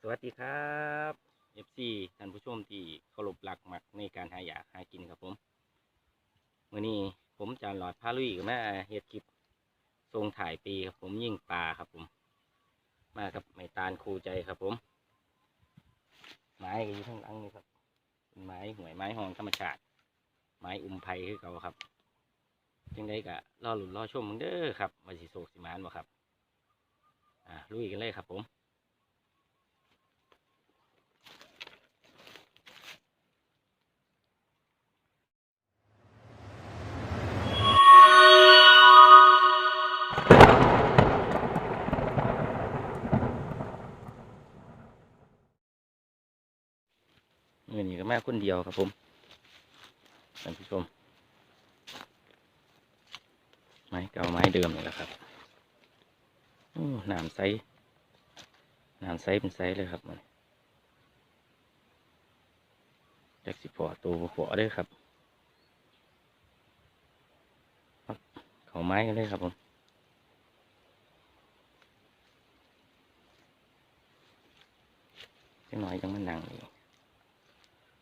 สวัสดีครับFC ท่านผู้ชมที่เคารพรักมักในการหาอยากหากินครับผมวันนี้ผมจานหลอดพาลุยกับแม่เฮ็ดคลิปทรงถ่ายปีครับผมยิ่งปลาครับผมมากับไม้ตาลคูใจครับผมไม้ก็อยู่ข้างหลังนี่ครับเป็นไม้หวยไม้หองธรรมชาติไม้ไผ่คือเก่าครับยังไงก็รอหลุนรอชมมึงเด้อครับว่าสิโศกสิมานบ่ครับลุยกันเลยครับผมมื่อนี้ก็มาคนเดียวครับผมท่านผู้ชมไม้เก่าไม้เดิมนี่แหละครับโอ้น้ำใสเป็นไซเลยครับมันจากสิพอตัวพอได้ครับเขาไม้กันเลยครับผมจังหน่อยจังมันนั่งนี่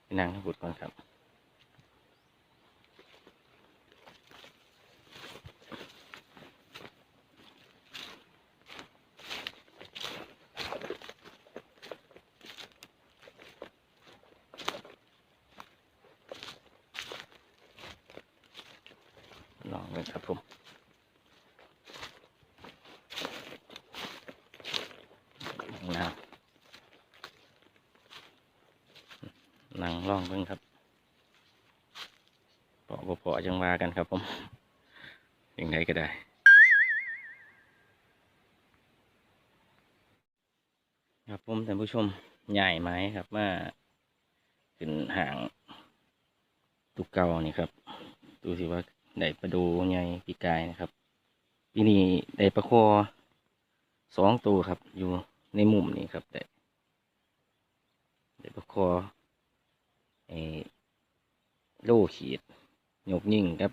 ไปนั่งให้บุดก่อนครับลองเลยครับผมนั่งลองเพิ่งครับพอจังว่ากันครับผมยังไงก็ได้ครับผมท่านผู้ชมใหญ่ไม้ครับมาขึ้นห่างตุกเก่านี่ครับดูสิว่าได้ปลาดูใหญ่ปีกายนะครับปีนี้ได้ปลาคอ2 ตัวครับอยู่ในมุมนี้ครับได้ปลาคอโล่ขีดยกยิ่งครับ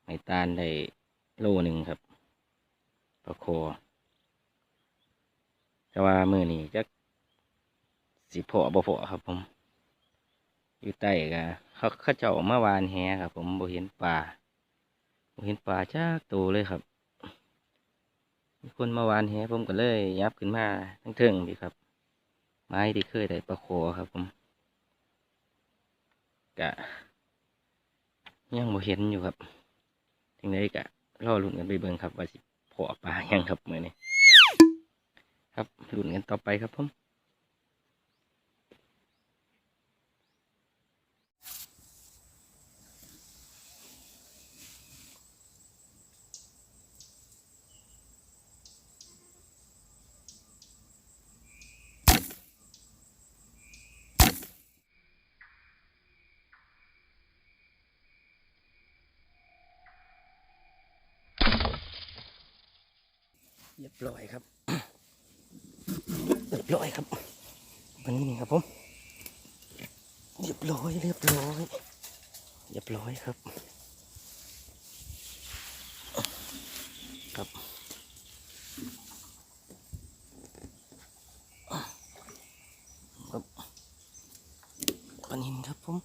ไม้ตาลได้1 โลครับปลาคอแต่ว่ามือนี้จักสิเพาะบ่เพาะครับผมอยู่ใต้กะเขาเจ้าเมื่อวานแหครับผมบ่เห็นปลาจักตัวเลยครับมีคนเมื่อวานแหผมก็เลยยับขึ้นมาทั้งเทิงดีครับไม้ที่เคยได้ปลาคอครับผมกะยังบ่เห็นอยู่ครับถึงได้กะรอลุ้นกันไปเบิ่งครับว่าสิเพาะปลายังครับมื้อนี้ครับลุ้นกันต่อไปครับผมเรียบร้อยครับเรียบร้อยครับวันนี้นี่ครับผมเรียบร้อยครับครับปลานิลครับผม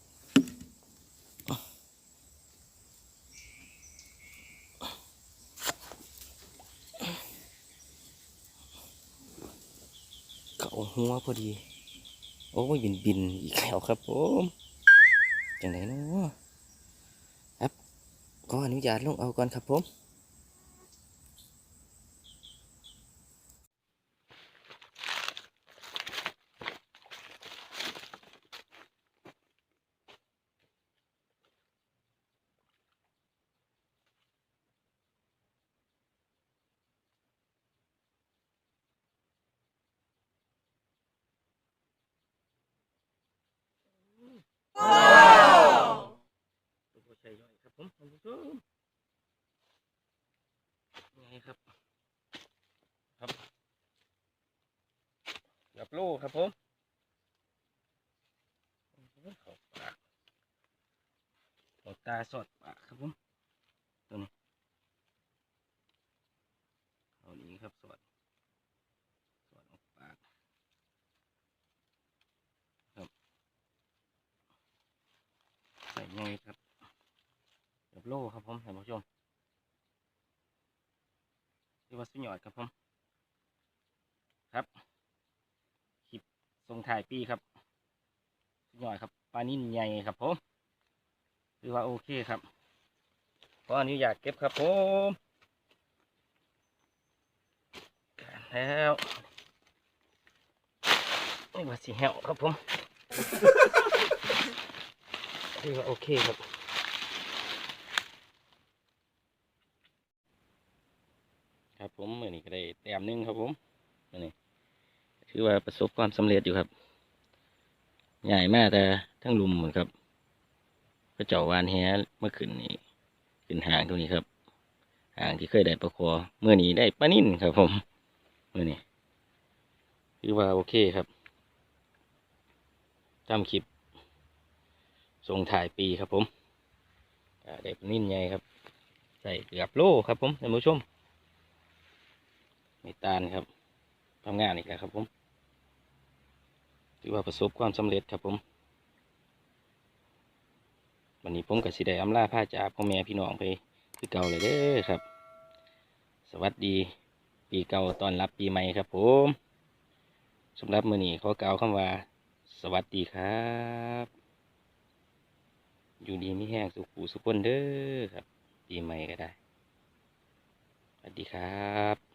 เขาหัวพอดีโอ้ยบินอีกแล้วครับผมจังไหนเนาะครับขออนุญาตลงเอาก่อนครับผมตัวใหญ่ย่อยครับผมท่านผู้ชมไงครับกับโลครับผมเขาปากตาสอดปากครับผมตัวนี้เอานี้ครับสอดออกปาก ส่ไงครับเกือบโลครับผมท่านผู้ชมที่ว่าสุดยอดครับผมครับคลิปส่งถ่ายปีครับสุดยอดครับปลานิ่นใหญ่ครับผมคือว่าโอเคครับขออนุญาตเก็บครับผมแล้วนี่ว่าสีแห้วครับผมคือว่าโอเคครับครับผมมือนี้ก็ได้แต้มหนึงครับผมมือนี้ถือว่าประสบความสำเร็จอยู่ครับใหญ่มากแต่ทั้งลุมเหมือนครับพระเจ้าวานแหเมื่อคืนนี้ขึ้นหางตรงนี้ครับหางที่เคยได้ประคอเมื่อนี้ได้ปลานิ่นครับผมมือนี้คือว่าโอเคครับทำคลิปส่งถ่ายปีครับผมได้ปลานิ่นใหญ่ครับใส่เกือบโลครับผมท่านผู้ชมไม่ตานครับทำงานอีกแล้วครับผมถือว่าประสบความสำเร็จครับผมวันนี้ผมกับสิได้อำลาพาจากพ่อแม่พี่น้องไปคือเก่าเลยเด้อครับสวัสดีปีเก่าตอนรับปีใหม่ครับผมสำหรับมื้อนี้ขอกล่าวคำว่าสวัสดีครับอยู่ดีมีแห้งสุขุสุขคนเด้อครับปีใหม่ก็ได้สวัสดีครับ